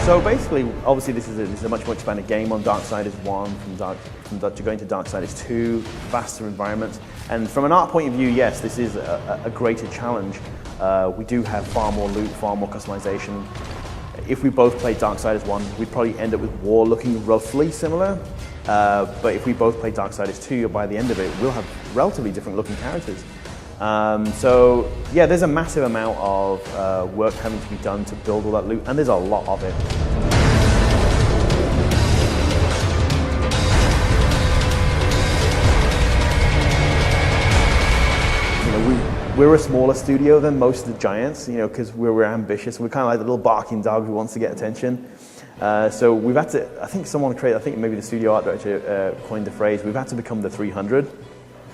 So basically, obviously this is a much more expanded game on Darksiders 1, to going to Darksiders 2, vaster environments. And from an art point of view, yes, this is a greater challenge. We do have far more loot, far more customization. If we both played Darksiders 1, we'd probably end up with War looking roughly similar. But if we both play Darksiders 2, by the end of it, we'll have relatively different looking characters. So yeah, there's a massive amount of work having to be done to build all that loot, and there's a lot of it. You know, we're a smaller studio than most of the giants, you know, because we're ambitious. We're kind of like the little barking dog who wants to get attention. So we've had to, I think maybe the studio art director coined the phrase, we've had to become the 300.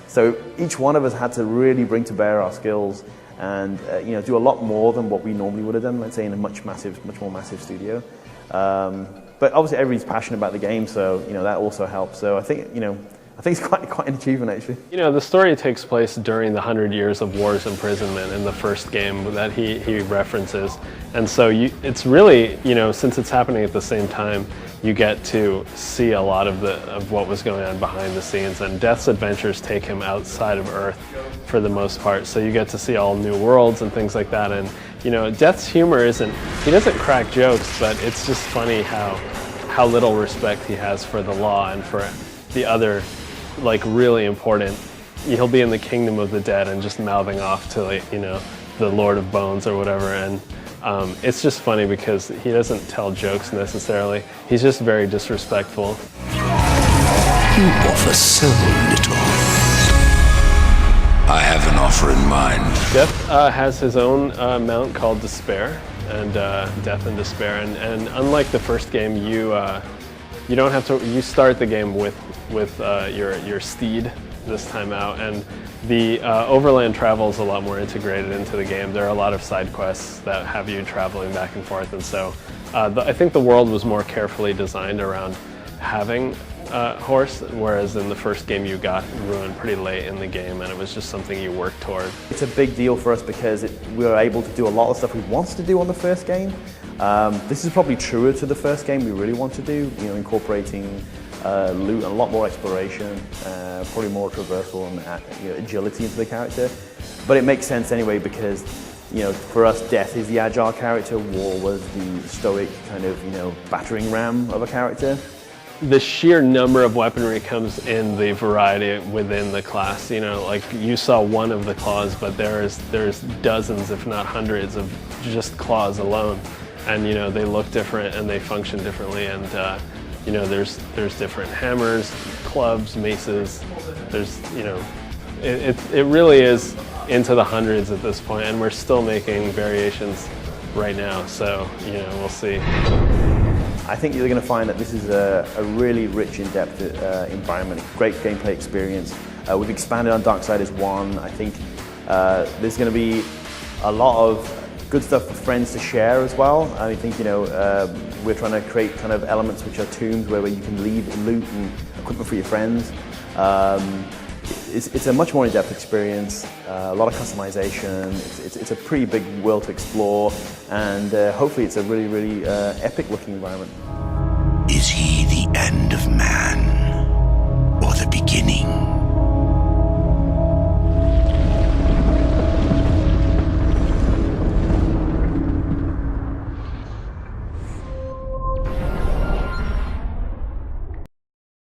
So each one of us had to really bring to bear our skills and you know, do a lot more than what we normally would have done, let's say in a much more massive studio. But obviously everybody's passionate about the game, so you know, that also helps. So I think, you know, it's quite an achievement actually. You know, the story takes place during the 100 years of War's imprisonment in the first game that he references. And so it's really, you know, since it's happening at the same time, you get to see a lot of what was going on behind the scenes, and Death's adventures take him outside of Earth for the most part. So you get to see all new worlds and things like that. And you know, Death's humor he doesn't crack jokes, but it's just funny how little respect he has for the law and for the other, like, really important. He'll be in the kingdom of the dead and just mouthing off to, like, you know, the Lord of Bones or whatever. And it's just funny because he doesn't tell jokes necessarily. He's just very disrespectful. You offer so little. I have an offer in mind. Death has his own mount called Despair, and Death and Despair. And unlike the first game, you don't have to. You start the game with your steed this time out, and the overland travel is a lot more integrated into the game. There are a lot of side quests that have you traveling back and forth, and so I think the world was more carefully designed around having horse, whereas in the first game you got ruined pretty late in the game, and it was just something you worked toward. It's a big deal for us because we were able to do a lot of stuff we wanted to do on the first game. This is probably truer to the first game we really want to do, you know, incorporating loot and a lot more exploration, probably more traversal and you know, agility into the character. But it makes sense anyway because, you know, for us, Death is the agile character, War was the stoic kind of, you know, battering ram of a character. The sheer number of weaponry comes in the variety within the class. You know, like you saw one of the claws, but there's dozens, if not hundreds, of just claws alone. And you know, they look different and they function differently. And you know, there's different hammers, clubs, maces. There's, you know, it really is into the hundreds at this point, and we're still making variations right now. So you know, we'll see. I think you're going to find that this is a really rich, in-depth environment, great gameplay experience. We've expanded on Darksiders 1. I think there's going to be a lot of good stuff for friends to share as well. I think, you know, we're trying to create kind of elements which are tombs where you can leave loot and equipment for your friends. It's a much more in-depth experience, a lot of customization. It's a pretty big world to explore, and hopefully it's a really, really epic-looking environment. Is he the end of man, or the beginning?